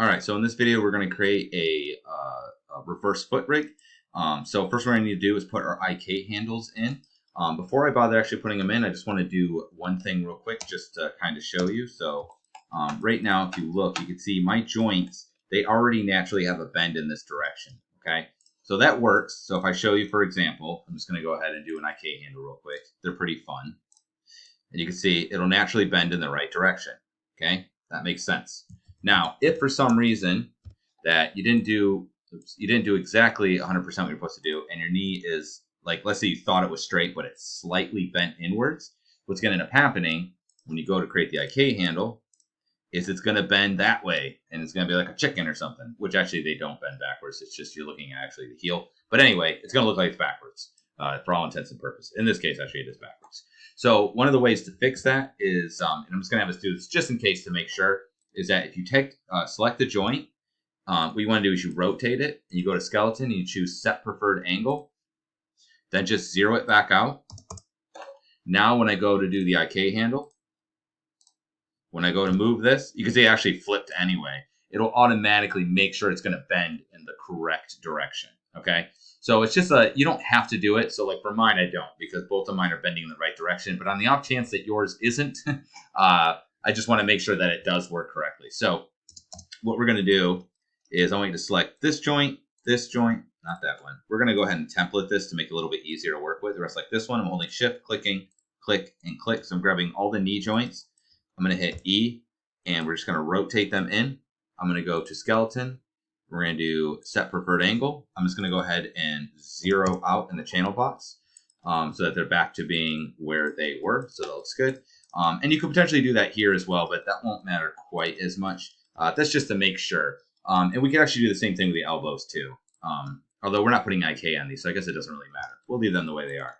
All right, so in this video, we're going to create a reverse foot rig. So first what I need to do is put our IK handles in. Before I bother actually putting them in, I just want to do one thing real quick just to kind of show you. So right now, if you look, you can see my joints, they already naturally have a bend in this direction, okay? So that works. So if I show you, for example, I'm just going to go ahead and do an IK handle real quick. They're pretty fun. And you can see it'll naturally bend in the right direction, okay? That makes sense. Now, if for some reason that you didn't do exactly 100% what you're supposed to do, and your knee is like, let's say you thought it was straight, but it's slightly bent inwards, what's going to end up happening when you go to create the IK handle is it's going to bend that way, and it's going to be like a chicken or something, which actually they don't bend backwards. It's just you're looking at actually the heel. But anyway, it's going to look like it's backwards for all intents and purposes. In this case, actually, it is backwards. So one of the ways to fix that is, and I'm just going to have us do this just in case to make sure, is that if you select the joint, what you want to do is you rotate it, and you go to skeleton, and you choose set preferred angle, then just zero it back out. Now when I go to do the IK handle, when I go to move this, you can see it actually flipped anyway. It'll automatically make sure it's going to bend in the correct direction, okay? So it's just you don't have to do it. So like for mine, I don't, because both of mine are bending in the right direction. But on the off chance that yours isn't, I just want to make sure that it does work correctly. So what we're going to do is I want you to select this joint, not that one. We're going to go ahead and template this to make it a little bit easier to work with. We're going to select this one. I'm holding shift, clicking, click, and click. So I'm grabbing all the knee joints. I'm going to hit E, and we're just going to rotate them in. I'm going to go to skeleton. We're going to do set preferred angle. I'm just going to go ahead and zero out in the channel box so that they're back to being where they were. So that looks good. And you could potentially do that here as well, but that won't matter quite as much. That's just to make sure. And we can actually do the same thing with the elbows too. Although we're not putting IK on these, so I guess it doesn't really matter. We'll leave them the way they are.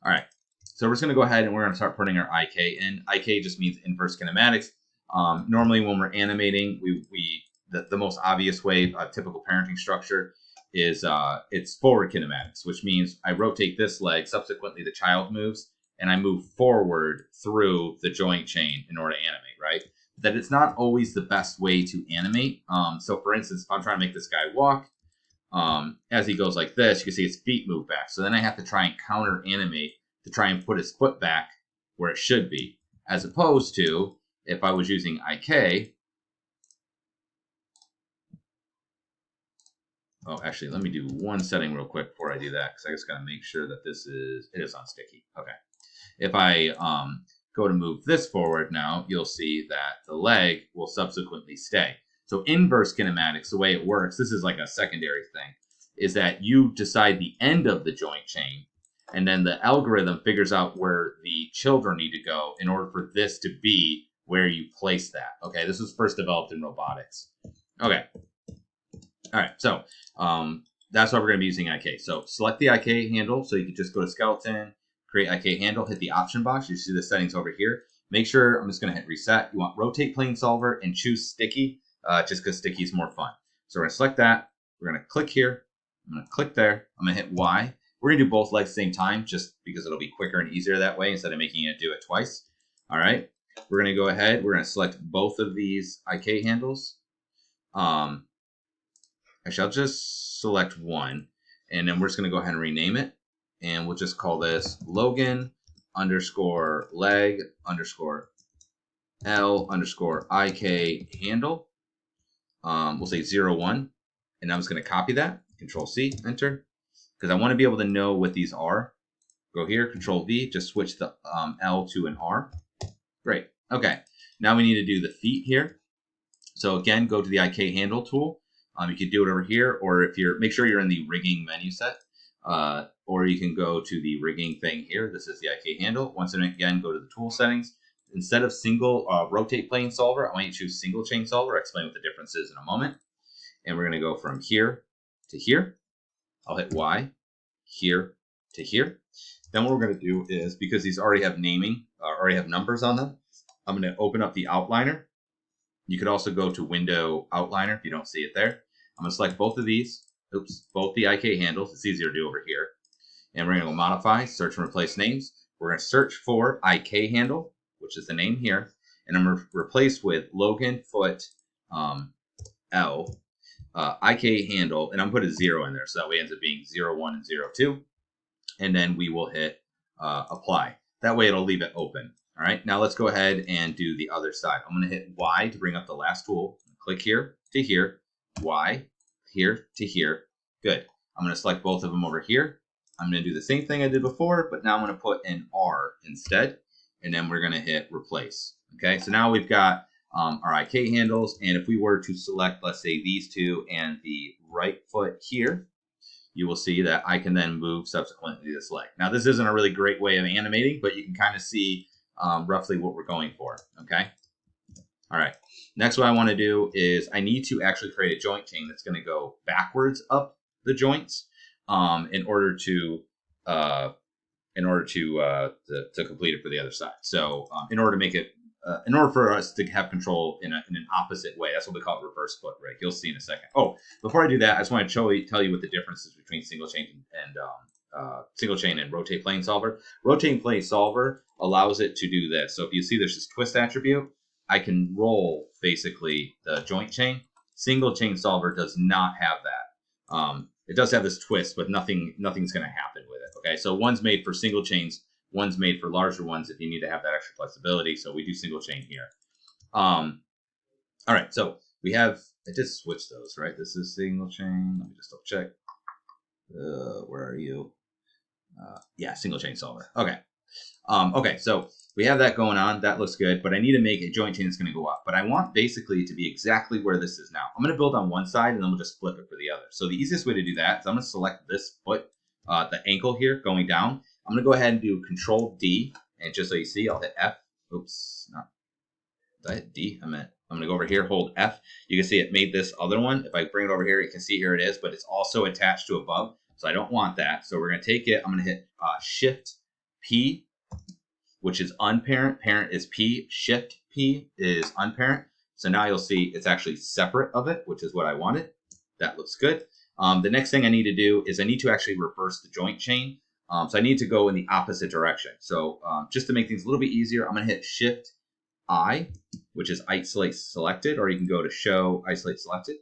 All right. So we're just going to go ahead and we're going to start putting our IK in. IK just means inverse kinematics. Normally when we're animating, the most obvious way, a typical parenting structure is it's forward kinematics, which means I rotate this leg, subsequently the child moves, and I move forward through the joint chain in order to animate, right? That it's not always the best way to animate. So for instance, if I'm trying to make this guy walk, as he goes like this, you can see his feet move back. So then I have to try and counter animate to try and put his foot back where it should be, as opposed to if I was using IK. Oh, actually, let me do one setting real quick before I do that, because I just got to make sure that it is on sticky. Okay. If I go to move this forward now, you'll see that the leg will subsequently stay. So inverse kinematics, the way it works, this is like a secondary thing, is that you decide the end of the joint chain, and then the algorithm figures out where the children need to go in order for this to be where you place that. Okay, this was first developed in robotics. Okay. All right, so that's why we're going to be using IK. So select the IK handle. So you can just go to skeleton, create IK handle, hit the option box. You see the settings over here. Make sure, I'm just going to hit reset. You want rotate plane solver and choose sticky, just because sticky is more fun. So we're going to select that. We're going to click here. I'm going to click there. I'm going to hit Y. We're going to do both legs at the same time, just because it'll be quicker and easier that way instead of making it do it twice. All right. We're going to go ahead. We're going to select both of these IK handles. Actually, I'll just select one, and then we're just going to go ahead and rename it, and we'll just call this Logan underscore leg underscore L underscore IK handle. We'll say 01, and I'm just going to copy that, Control C, enter, because I want to be able to know what these are. Go here, Control V, just switch the L to an R. Great. Okay, now we need to do the feet here. So again, go to the IK handle tool. You can do it over here, or if make sure you're in the rigging menu set, or you can go to the rigging thing here. This is the IK handle. Once again, go to the tool settings. Instead of single rotate plane solver, I want you to choose single chain solver. I'll explain what the difference is in a moment. And we're going to go from here to here. I'll hit Y, here to here. Then what we're going to do is, because these already have naming, already have numbers on them, I'm going to open up the outliner. You could also go to window outliner if you don't see it there. I'm going to select both of these. Oops, both the IK handles. It's easier to do over here. And we're going to go modify, search and replace names. We're going to search for IK handle, which is the name here. And I'm going to replace with Logan foot L, IK handle, and I'm putting a 0 in there, so that way it ends up being 0, 1, and 0, 2. And then we will hit apply. That way it'll leave it open. All right, now let's go ahead and do the other side. I'm going to hit Y to bring up the last tool. Click here to here, Y, here to here. Good. I'm going to select both of them over here. I'm going to do the same thing I did before, but now I'm going to put an R instead, and then we're going to hit replace. Okay, so now we've got our IK handles, and if we were to select, let's say, these two and the right foot here, you will see that I can then move subsequently this leg. Now, this isn't a really great way of animating, but you can kind of see roughly what we're going for, okay? All right, next what I want to do is I need to actually create a joint chain that's going to go backwards up the joints in order to complete it for the other side. So in order to make it, in order for us to have control in an opposite way, that's what we call it, reverse foot rake. You'll see in a second. Oh, before I do that, I just want to tell you what the difference is between single chain and rotate plane solver. Rotate plane solver allows it to do this. So if you see there's this twist attribute, I can roll basically the joint chain. Single chain solver does not have that. It does have this twist, but nothing's going to happen with it. Okay, so one's made for single chains, one's made for larger ones if you need to have that extra flexibility. So we do single chain here. All right, so we have, I just switched those, right? This is single chain. Let me just double check. Where are you? Yeah, single chain solver. Okay. Okay, so we have that going on. That looks good, but I need to make a joint chain that's going to go up. But I want basically to be exactly where this is now. I'm going to build on one side, and then we'll just flip it for the other. So the easiest way to do that is I'm going to select this foot, the ankle here going down. I'm going to go ahead and do Control D, and just so you see, I'll hit F. Oops, not. Did I hit D? I'm going to go over here, hold F. You can see it made this other one. If I bring it over here, you can see here it is, but it's also attached to above. So I don't want that. So we're going to take it. I'm going to hit Shift P, which is unparent. Parent is P. Shift P is unparent. So now you'll see it's actually separate of it, which is what I wanted. That looks good. The next thing I need to do is I need to actually reverse the joint chain. So I need to go in the opposite direction. So just to make things a little bit easier, I'm going to hit Shift I, which is isolate selected, or you can go to show isolate selected.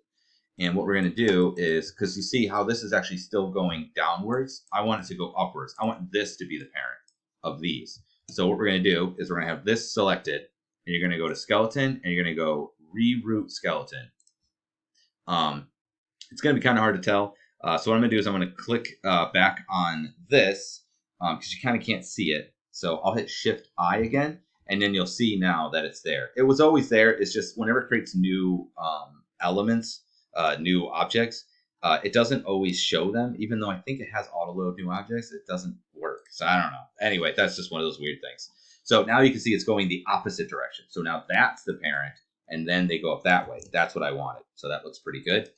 And what we're going to do is, because you see how this is actually still going downwards, I want it to go upwards. I want this to be the parent of these. So what we're going to do is we're going to have this selected, and you're going to go to skeleton, and you're going to go reroute skeleton. It's going to be kind of hard to tell. So what I'm going to do is I'm going to click back on this because you kind of can't see it. So I'll hit Shift I again, and then you'll see now that it's there. It was always there. It's just whenever it creates new elements, new objects, it doesn't always show them. Even though I think it has auto load new objects, it doesn't work. So I don't know. Anyway, that's just one of those weird things. So now you can see it's going the opposite direction. So now that's the parent, and then they go up that way. That's what I wanted. So that looks pretty good.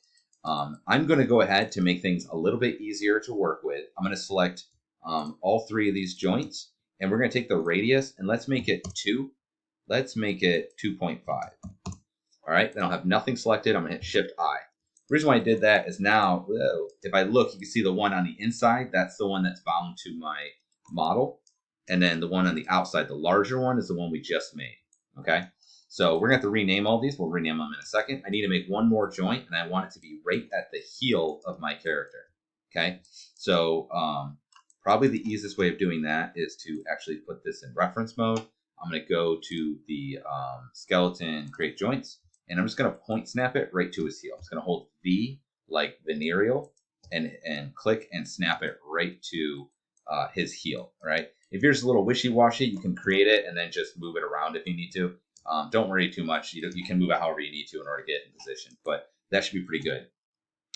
I'm going to go ahead to make things a little bit easier to work with. I'm going to select all three of these joints, and we're going to take the radius, and let's make it 2. Let's make it 2.5. All right, then I'll have nothing selected. I'm going to hit Shift I. The reason why I did that is now, if I look, you can see the one on the inside. That's the one that's bound to my model. And then the one on the outside, the larger one, is the one we just made. Okay, so we're going to have to rename all these. We'll rename them in a second. I need to make one more joint, and I want it to be right at the heel of my character. Okay, so probably the easiest way of doing that is to actually put this in reference mode. I'm going to go to the skeleton, create joints, and I'm just going to point snap it right to his heel. I'm just going to hold V like venereal and click and snap it right to his heel. All right. If you're just a little wishy-washy, you can create it and then just move it around if you need to. Don't worry too much. You can move it however you need to in order to get in position, but that should be pretty good.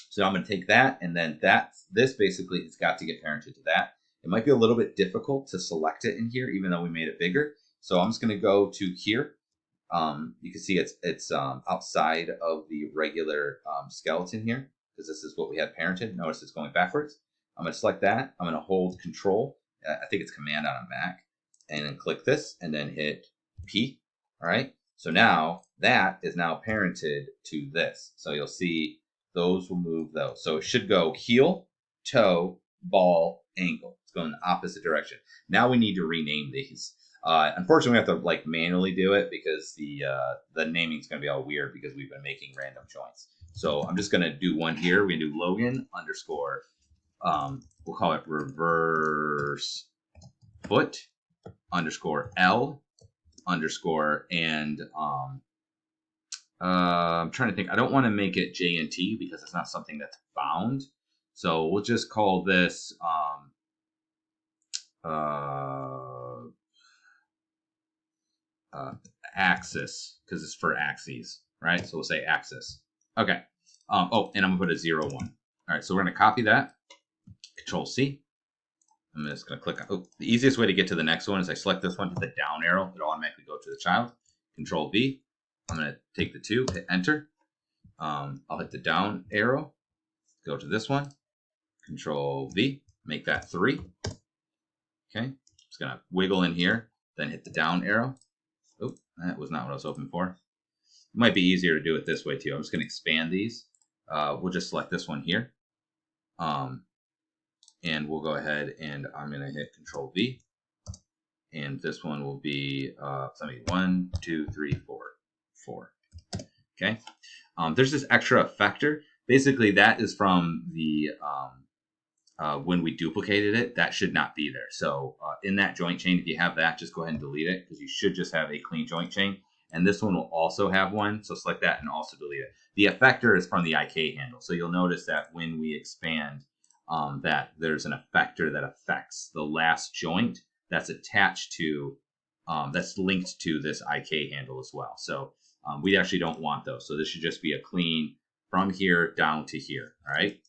So I'm going to take that, and then this basically has got to get parented to that. It might be a little bit difficult to select it in here, even though we made it bigger. So I'm just going to go to here. You can see it's outside of the regular skeleton here, because this is what we had parented. Notice it's going backwards. I'm going to select that. I'm going to hold Control. I think it's Command on a Mac, and then click this, and then hit P. All right. So now that is now parented to this. So you'll see those will move those. So it should go heel, toe, ball, ankle. It's going the opposite direction. Now we need to rename these. Unfortunately, we have to manually do it because the naming is going to be all weird because we've been making random joints. So I'm just going to do one here. We're going to do Logan underscore, we'll call it reverse foot underscore L underscore, and I'm trying to think. I don't want to make it JNT because it's not something that's bound. So we'll just call this axis because it's for axes, right? So we'll say axis. Okay. Oh, and I'm gonna put a 0, 1. All right. So we're gonna copy that. Control C. I'm just gonna click on. Oh, the easiest way to get to the next one is I select this one, hit the down arrow. It'll automatically go to the child. Control V. I'm gonna take the 2, hit Enter. I'll hit the down arrow. Go to this one. Control V. Make that 3. Okay. Just gonna wiggle in here. Then hit the down arrow. Oh, that was not what I was hoping for. It might be easier to do it this way too. I'm just going to expand these. We'll just select this one here. And we'll go ahead and I'm going to hit Control V. And this one will be 1, 2, 3, 4. 4. Okay. There's this extra effector. Basically, that is from the when we duplicated it. That should not be there. So in that joint chain, if you have that, just go ahead and delete it because you should just have a clean joint chain. And this one will also have one. So select that and also delete it. The effector is from the IK handle. So you'll notice that when we expand that, there's an effector that affects the last joint that's attached to, that's linked to this IK handle as well. So we actually don't want those. So this should just be a clean from here down to here. All right.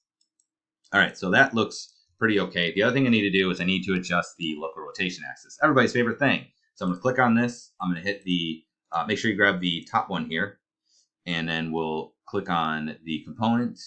All right. So that looks pretty okay. The other thing I need to do is I need to adjust the local rotation axis. Everybody's favorite thing. So I'm going to click on this. I'm going to hit the, make sure you grab the top one here. And then we'll click on the component.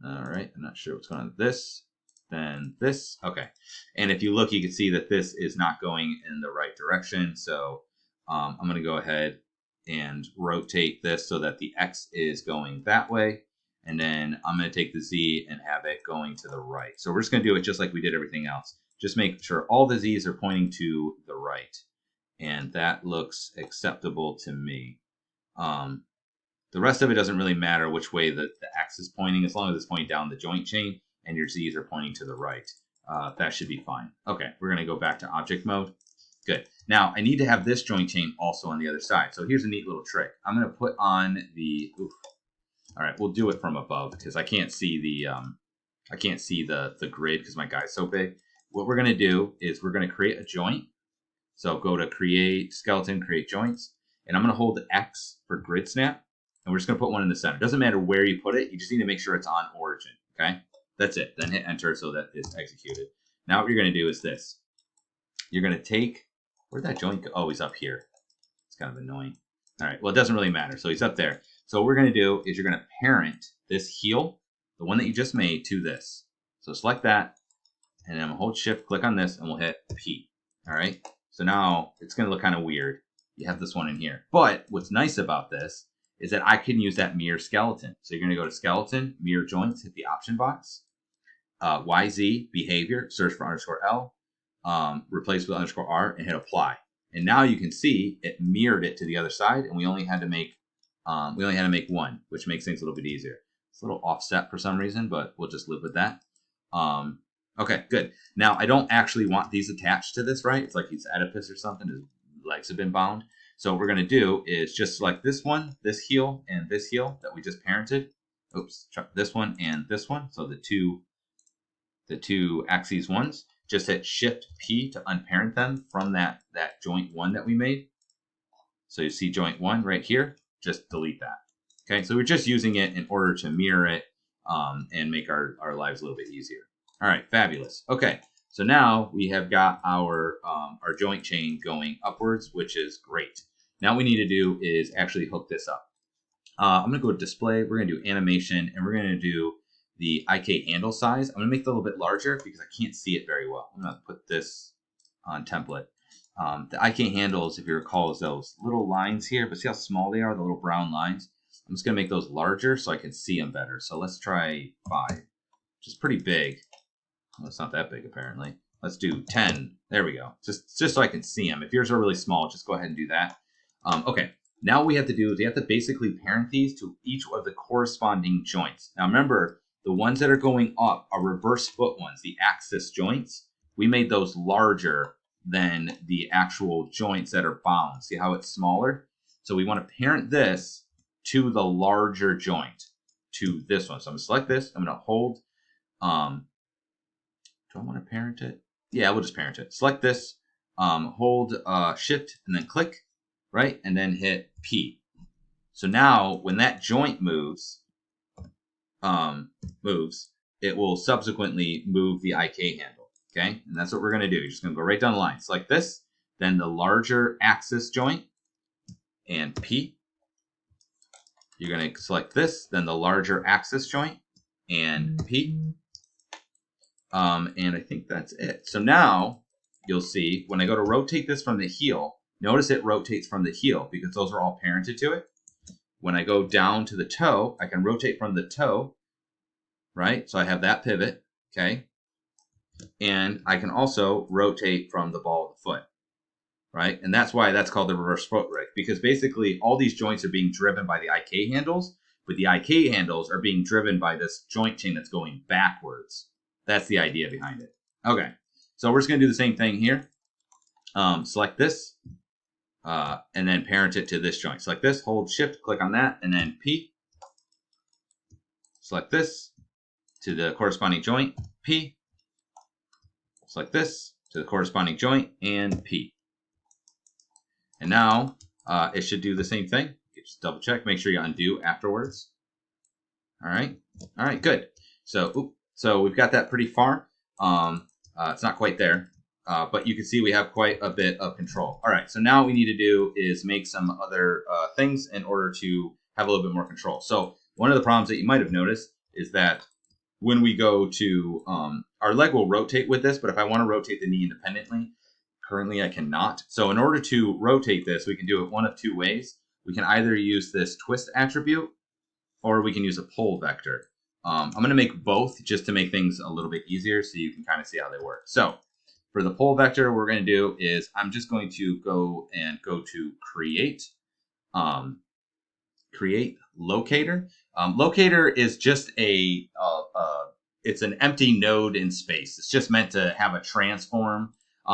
All right. I'm not sure what's going on with this. Then this. Okay. And if you look, you can see that this is not going in the right direction. So I'm going to go ahead and rotate this so that the X is going that way. And then I'm going to take the Z and have it going to the right. So we're just going to do it just like we did everything else. Just make sure all the Z's are pointing to the right. And that looks acceptable to me. The rest of it doesn't really matter which way the X is pointing, as long as it's pointing down the joint chain and your Z's are pointing to the right. That should be fine. Okay, we're going to go back to object mode. Good. Now, I need to have this joint chain also on the other side. So here's a neat little trick. I'm going to put on the... Oof. All right, we'll do it from above because I can't see the grid because my guy's so big. What we're going to do is we're going to create a joint. So go to create skeleton, create joints, and I'm going to hold the X for grid snap, and we're just going to put one in the center. It doesn't matter where you put it. You just need to make sure it's on origin. Okay, that's it. Then hit enter so that it's executed. Now what you're going to do is this. You're going to take, where'd that joint go? Oh, he's up here. It's kind of annoying. All right, well, it doesn't really matter. So he's up there. So what we're going to do is you're going to parent this heel, the one that you just made, to this. So select that, and then we'll hold shift, click on this, and we'll hit P. All right. So now it's going to look kind of weird. You have this one in here. But what's nice about this is that I can use that mirror skeleton. So you're going to go to skeleton, mirror joints, hit the option box, YZ, behavior, search for underscore L, replace with underscore R, and hit apply. And now you can see it mirrored it to the other side, and we only had to make one, which makes things a little bit easier. It's a little offset for some reason, but we'll just live with that. Okay, good. Now, I don't actually want these attached to this, right? It's like he's Oedipus or something. His legs have been bound. So what we're going to do is just select this one, this heel, and this heel that we just parented. Oops, this one and this one. So the two axes ones. Just hit Shift P to unparent them from that joint one that we made. So you see joint one right here. Just delete that. Okay, so we're just using it in order to mirror it and make our lives a little bit easier. All right, fabulous. Okay, so now we have got our joint chain going upwards, which is great. Now what we need to do is actually hook this up. I'm going to go to display. We're going to do animation, and we're going to do the IK handle size. I'm going to make it a little bit larger because I can't see it very well. I'm going to put this on template. The IK handles, if you recall, is those little lines here, but see how small they are, the little brown lines? I'm just going to make those larger so I can see them better. So let's try 5, which is pretty big. Well, it's not that big, apparently. Let's do 10. There we go. Just so I can see them. If yours are really small, just go ahead and do that. Okay, Now what we have to do is we have to basically parent these to each of the corresponding joints. Now remember, the ones that are going up are reverse foot ones, the axis joints. We made those larger than the actual joints that are bound. See how it's smaller? So we want to parent this to the larger joint, to this one. So I'm going to select this. I'm going to hold. Do I want to parent it? Yeah, we'll just parent it. Select this, hold Shift, and then click, right? And then hit P. So now when that joint moves, it will subsequently move the IK handle. Okay, and that's what we're going to do. You're just going to go right down the line. Select this, then the larger axis joint, and P. You're going to select this, then the larger axis joint, and P. And I think that's it. So now you'll see when I go to rotate this from the heel, notice it rotates from the heel because those are all parented to it. When I go down to the toe, I can rotate from the toe, right? So I have that pivot, okay? And I can also rotate from the ball of the foot, right? And that's why that's called the reverse foot rig, because basically all these joints are being driven by the IK handles, but the IK handles are being driven by this joint chain that's going backwards. That's the idea behind it. Okay, so we're just going to do the same thing here. Select this, and then parent it to this joint. Select this, hold Shift, click on that, and then P. Select this to the corresponding joint, P. Select this to the corresponding joint, and P. And now it should do the same thing. You just double check, make sure you undo afterwards. All right, good. So we've got that pretty far. It's not quite there, but you can see we have quite a bit of control. All right, so now what we need to do is make some other things in order to have a little bit more control. So one of the problems that you might have noticed is that when we go to, our leg will rotate with this, but if I want to rotate the knee independently, currently I cannot. So in order to rotate this, we can do it one of two ways. We can either use this twist attribute, or we can use a pull vector. I'm going to make both just to make things a little bit easier so you can kind of see how they work. So for the pull vector, what we're going to do is I'm just going to go to create, create locator. Locator is just it's an empty node in space. It's just meant to have a transform.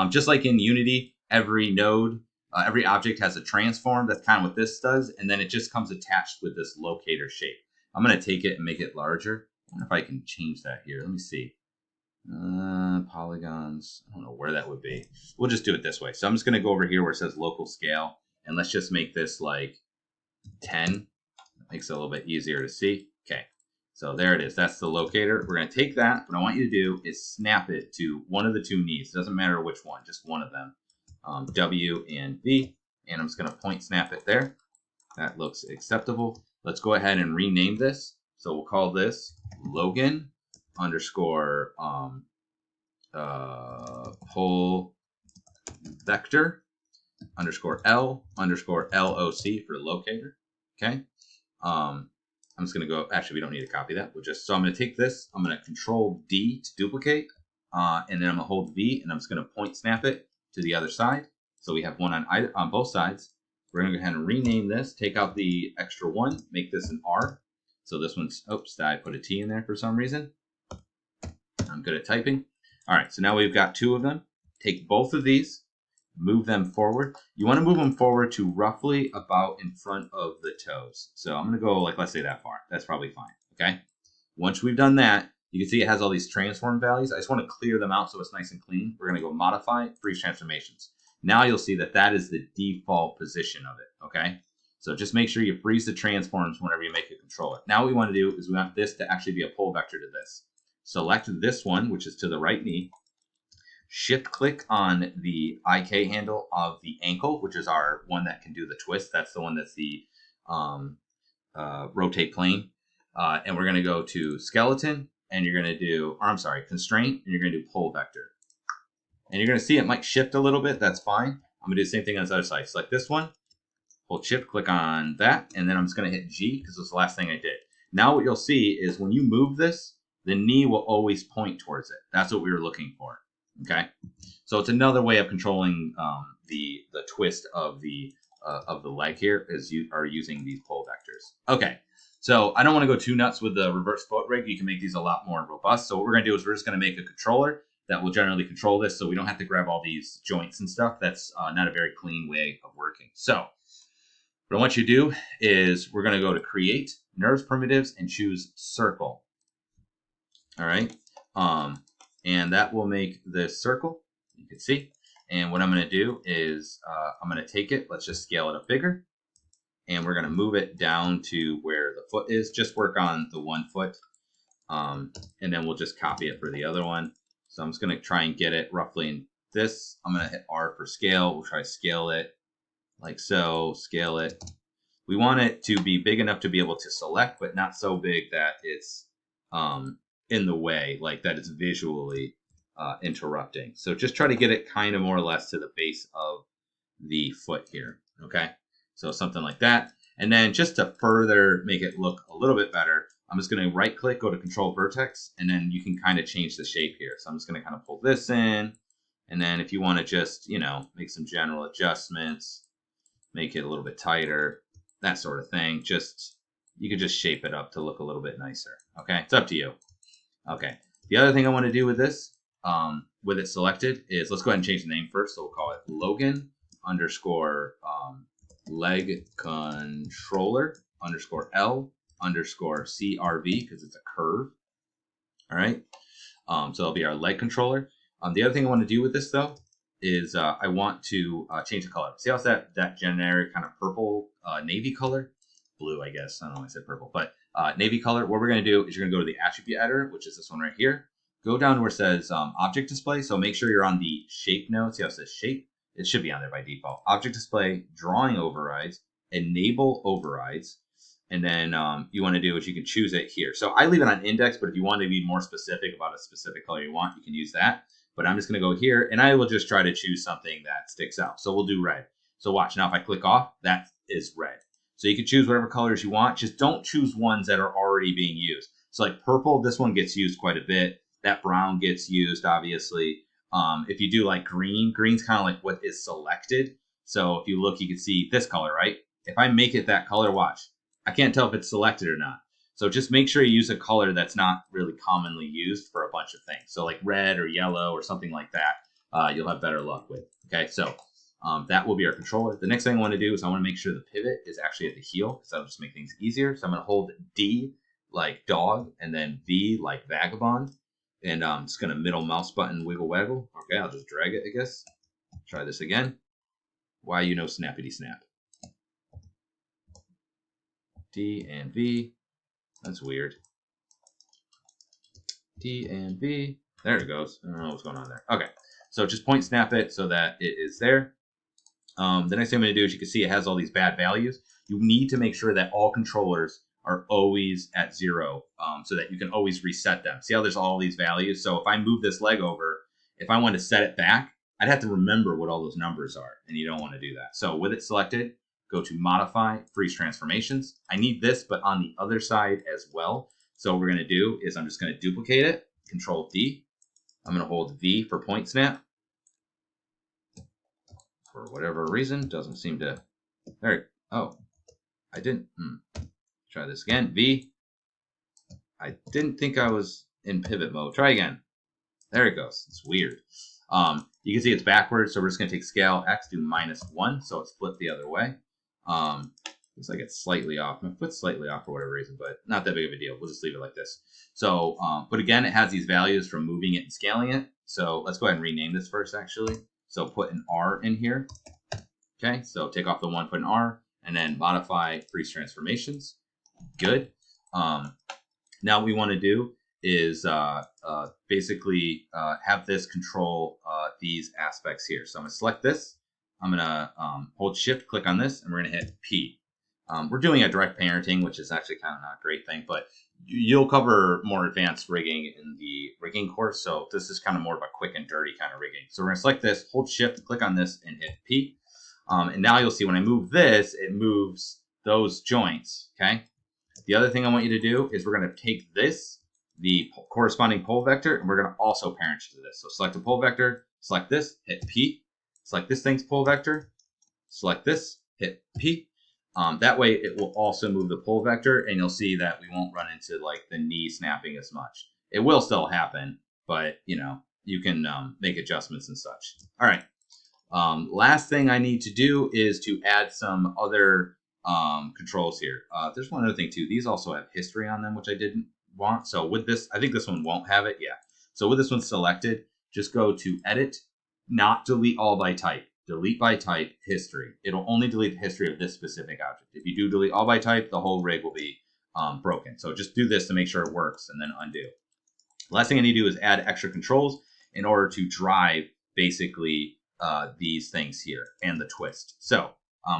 Just like in Unity, every node, every object has a transform. That's kind of what this does. And then it just comes attached with this locator shape. I'm going to take it and make it larger. I wonder if I can change that here. Let me see. Polygons. I don't know where that would be. We'll just do it this way. So I'm just going to go over here where it says local scale. And let's just make this like 10. That makes it a little bit easier to see. Okay. So there it is. That's the locator. We're going to take that. What I want you to do is snap it to one of the two knees. It doesn't matter which one, just one of them. W and V. And I'm just going to point snap it there. That looks acceptable. Let's go ahead and rename this. So we'll call this Logan underscore pull vector underscore L underscore LOC for locator. Okay. I'm just going to go, actually, we don't need to copy that. So I'm going to take this, I'm going to control D to duplicate, and then I'm going to hold V, and I'm just going to point snap it to the other side. So we have one on both sides. We're going to go ahead and rename this, take out the extra one, make this an R. So this one's, oops, I put a T in there for some reason. I'm good at typing. All right, so now we've got two of them. Take both of these, move them forward. You want to move them forward to roughly about in front of the toes. So I'm going to go, like, let's say that far. That's probably fine, okay? Once we've done that, you can see it has all these transform values. I just want to clear them out so it's nice and clean. We're going to go modify, freeze transformations. Now you'll see that that is the default position of it, okay? So just make sure you freeze the transforms whenever you make a controller. Now what we want to do is we want this to actually be a pull vector to this. Select this one, which is to the right knee. Shift click on the IK handle of the ankle, which is our one that can do the twist. That's the one that's the rotate plane. And we're going to go to skeleton, and you're going to do, or I'm sorry, constraint, and you're going to do pull vector. And you're going to see it might shift a little bit. That's fine. I'm going to do the same thing on the other side. Select this one, hold Shift, click on that, and then I'm just going to hit G because it's the last thing I did. Now what you'll see is when you move this, the knee will always point towards it. That's what we were looking for. Okay, so it's another way of controlling the twist of the of the leg here is you are using these pole vectors. Okay, so I don't want to go too nuts with the reverse foot rig. You can make these a lot more robust. So what we're going to do is we're just going to make a controller that will generally control this, so we don't have to grab all these joints and stuff. That's not a very clean way of working. So what I want you to do is we're going to go to Create, Nerves Primitives, and choose Circle. All right, and that will make this circle. You can see. And what I'm going to do is I'm going to take it. Let's just scale it up bigger. And we're going to move it down to where the foot is. Just work on the 1 foot. And then we'll just copy it for the other one. So I'm just going to try and get it roughly in this. I'm going to hit R for scale. We'll try to scale it like so. Scale it. We want it to be big enough to be able to select, but not so big that it's in the way, like that it's visually interrupting. So just try to get it kind of more or less to the base of the foot here. Okay, so something like that. And then just to further make it look a little bit better, I'm just going to right click, go to Control Vertex, and then you can kind of change the shape here. So I'm just going to kind of pull this in, and then if you want to just, you know, make some general adjustments, make it a little bit tighter, that sort of thing. Just, you could just shape it up to look a little bit nicer. Okay, it's up to you. Okay, the other thing I want to do with this, with it selected, is let's go ahead and change the name first. So we'll call it Logan underscore leg controller underscore L underscore CRV, because it's a curve. All right, so it'll be our leg controller. The other thing I want to do with this though is I want to change the color. See how it's that generic kind of purple navy color? Blue, I guess. I don't know why I said purple, but navy color. What we're going to do is you're going to go to the attribute editor, which is this one right here. Go down to where it says object display. So make sure you're on the shape node. See how it says shape? It should be on there by default. Object display, drawing overrides, enable overrides. And then you want to do is you can choose it here. So I leave it on index, but if you want to be more specific about a specific color you want, you can use that. But I'm just going to go here, and I will just try to choose something that sticks out. So we'll do red. So watch. Now if I click off, that is red. So you can choose whatever colors you want. Just don't choose ones that are already being used. So like purple, this one gets used quite a bit. That brown gets used, obviously. If you do like green, green's kind of like what is selected. So if you look, you can see this color, right? If I make it that color, watch. I can't tell if it's selected or not. So just make sure you use a color that's not really commonly used for a bunch of things. So like red or yellow or something like that, you'll have better luck with. Okay, so that will be our controller. The next thing I want to do is I want to make sure the pivot is actually at the heel, because that'll just make things easier. So I'm going to hold D like dog and then V like vagabond. And I'm just going to middle mouse button wiggle waggle. Okay, I'll just drag it, I guess. Try this again. Why you know snappity snap. D and V. That's weird. D and V. There it goes. I don't know what's going on there. Okay, so just point snap it so that it is there. The next thing I'm going to do is you can see it has all these bad values. You need to make sure that all controllers are always at 0 so that you can always reset them. See how there's all these values? So if I move this leg over, if I want to set it back, I'd have to remember what all those numbers are, and you don't want to do that. So with it selected, go to Modify, Freeze Transformations. I need this, but on the other side as well. So what we're going to do is I'm just going to duplicate it, Control D. I'm going to hold V for point snap. For whatever reason, doesn't seem to... There. Oh, I didn't... Try this again. V. I didn't think I was in pivot mode. Try again. There it goes. It's weird. You can see it's backwards, so we're just going to take scale X, do -1, so it's flipped the other way. Looks like it's slightly off. My foot's slightly off for whatever reason, but not that big of a deal. We'll just leave it like this. So, but again, it has these values from moving it and scaling it. So let's go ahead and rename this first, actually. So put an R in here. Okay, so take off the 1, put an R, and then modify freeze transformations. Good. Now what we want to do is basically have this control these aspects here. So I'm going to select this. I'm going to hold shift, click on this, and we're going to hit P. We're doing a direct parenting, which is actually kind of not a great thing, but you'll cover more advanced rigging in the rigging course. So this is kind of more of a quick and dirty kind of rigging. So we're going to select this, hold shift, click on this, and hit P. And now you'll see when I move this, it moves those joints. Okay. The other thing I want you to do is we're going to take this, the corresponding pole vector, and we're going to also parent to this. So select a pole vector, select this, hit P, select this thing's pole vector, select this, hit P. That way it will also move the pull vector, and you'll see that we won't run into like the knee snapping as much. It will still happen, but you know, you can make adjustments and such. All right. Last thing I need to do is to add some other controls here. There's one other thing too. These also have history on them, which I didn't want. So with this, I think this one won't have it. Yeah. So with this one selected, just go to edit, not delete all by type. Delete by type history. It'll only delete the history of this specific object. If you do delete all by type, the whole rig will be broken. So just do this to make sure it works and then undo. Last thing I need to do is add extra controls in order to drive basically these things here and the twist. So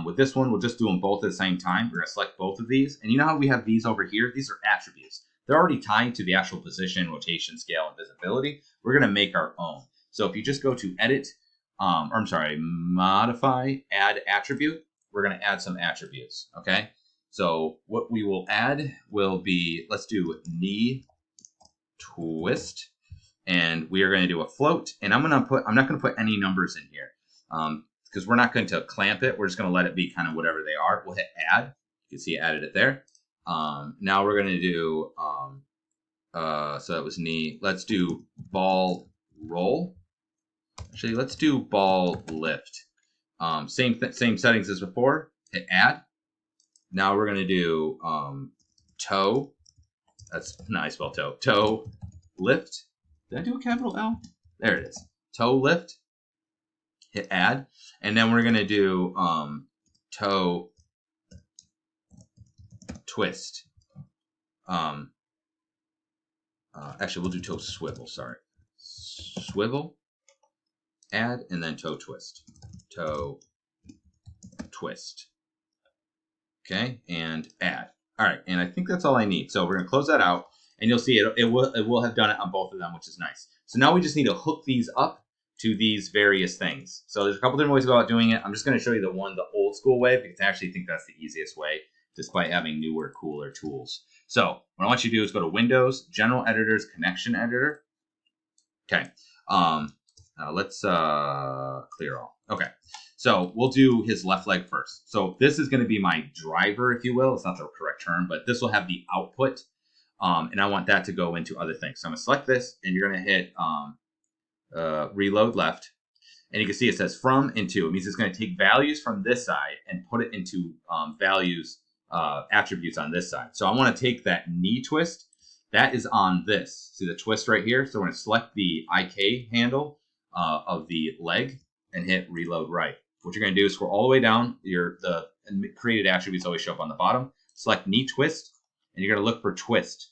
with this one, we'll just do them both at the same time. We're going to select both of these. And you know how we have these over here? These are attributes. They're already tied to the actual position, rotation, scale, and visibility. We're going to make our own. So if you just go to edit, modify, add attribute, we're going to add some attributes. Okay. So what we will add will be, let's do knee twist. And we are going to do a float, and I'm not going to put any numbers in here because we're not going to clamp it. We're just going to let it be kind of whatever they are. We'll hit add. You can see I added it there. Now we're going to do, so that was knee. Let's do ball roll. Actually, let's do ball lift. Same settings as before. Hit add. Now we're going to do toe. That's not I spell toe. Toe lift. Did I do a capital L? There it is. Toe lift. Hit add. And then we're going to do toe twist. Actually, we'll do toe swivel. Sorry. Swivel. Add. And then toe twist. Toe twist. Okay. And add. All right. And I think that's all I need. So we're going to close that out. And you'll see it will have done it on both of them, which is nice. So now we just need to hook these up to these various things. So there's a couple different ways about doing it. I'm just going to show you the old school way, because I actually think that's the easiest way, despite having newer, cooler tools. So what I want you to do is go to Windows, General Editors, Connection Editor. Okay. Let's clear all. Okay. So we'll do his left leg first. So this is going to be my driver, if you will. It's not the correct term, but this will have the output. And I want that to go into other things. So I'm going to select this, and you're going to hit reload left. And you can see it says from into. It means it's going to take values from this side and put it into values, attributes on this side. So I want to take that knee twist. That is on this. See the twist right here? So we're going to select the IK handle of the leg and hit reload right. What you're going to do is scroll all the way down. The created attributes always show up on the bottom. Select knee twist, and you're going to look for twist.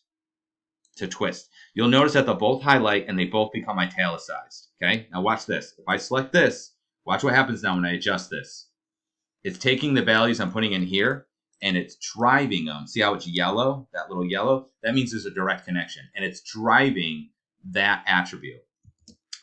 To twist. You'll notice that they'll both highlight and they both become italicized. Okay, now watch this. If I select this, watch what happens now when I adjust this. It's taking the values I'm putting in here and it's driving them. See how it's yellow? That little yellow? That means there's a direct connection, and it's driving that attribute.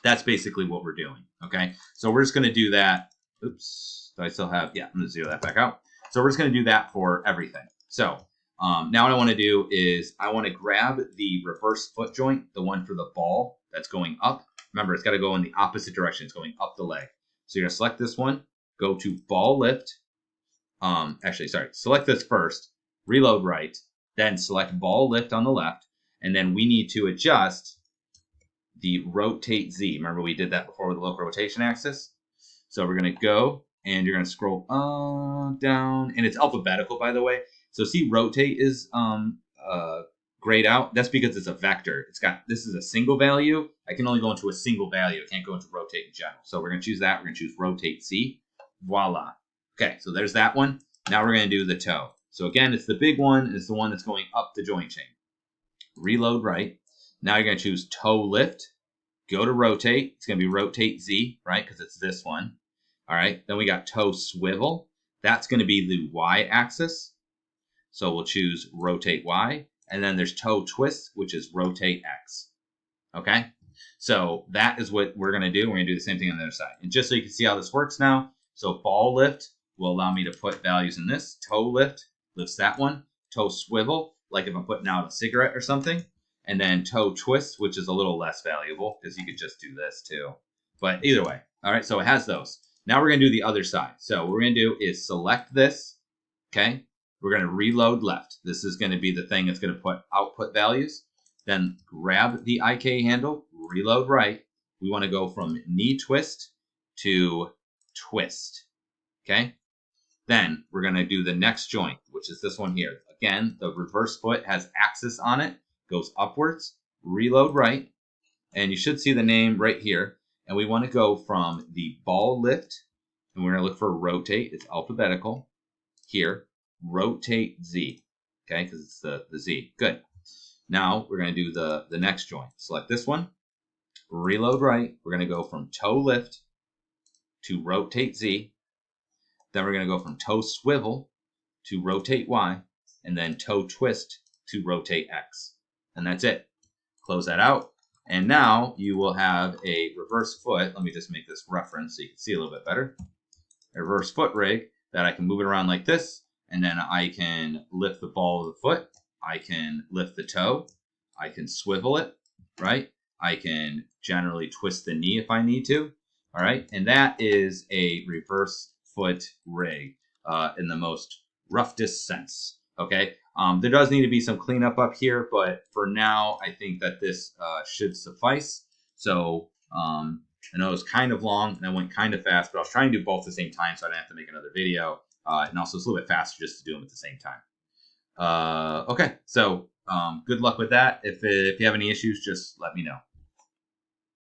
That's basically what we're doing. Okay, so we're just going to do that. Oops, do I still have? Yeah, I'm going to zero that back out. So we're just going to do that for everything. So now what I want to do is I want to grab the reverse foot joint, the one for the ball that's going up. Remember, it's got to go in the opposite direction. It's going up the leg. So you're going to select this one, go to ball lift. Select this first, reload right, then select ball lift on the left, and then we need to adjust the rotate Z. Remember, we did that before with the local rotation axis. So we're going to go, and you're going to scroll down, and it's alphabetical, by the way. So see, rotate is grayed out. That's because it's a vector. This is a single value. I can only go into a single value. I can't go into rotate in general. So we're going to choose that. We're going to choose rotate C. Voila. Okay, so there's that one. Now we're going to do the toe. So again, it's the big one. It's the one that's going up the joint chain. Reload right. Now you're going to choose toe lift. Go to rotate. It's going to be rotate Z, right? Because it's this one. All right. Then we got toe swivel. That's going to be the Y axis. So we'll choose rotate Y. And then there's toe twist, which is rotate X. Okay. So that is what we're going to do. We're going to do the same thing on the other side. And just so you can see how this works now. So ball lift will allow me to put values in this. Toe lift lifts that one. Toe swivel, like if I'm putting out a cigarette or something. And then toe twist, which is a little less valuable because you could just do this too. But either way. All right. So it has those. Now we're going to do the other side. So what we're going to do is select this. Okay. We're going to reload left. This is going to be the thing that's going to put output values. Then grab the IK handle, reload right. We want to go from knee twist to twist. Okay. Then we're going to do the next joint, which is this one here. Again, the reverse foot has axis on it, goes upwards, reload right, and you should see the name right here. And we want to go from the ball lift, and we're going to look for rotate. It's alphabetical. Here, rotate Z, okay, because it's the Z. Good. Now we're going to do the next joint. Select this one, reload right. We're going to go from toe lift to rotate Z. Then we're going to go from toe swivel to rotate Y, and then toe twist to rotate X. And that's it. Close that out. And now you will have a reverse foot. Let me just make this reference so you can see a little bit better. A reverse foot rig that I can move it around like this, and then I can lift the ball of the foot. I can lift the toe. I can swivel it, right? I can generally twist the knee if I need to, all right? And that is a reverse foot rig in the most roughest sense, okay? There does need to be some cleanup up here, but for now, I think that this should suffice. So I know it was kind of long and I went kind of fast, but I was trying to do both at the same time so I didn't have to make another video. And also it's a little bit faster just to do them at the same time. Okay, so good luck with that. If you have any issues, just let me know.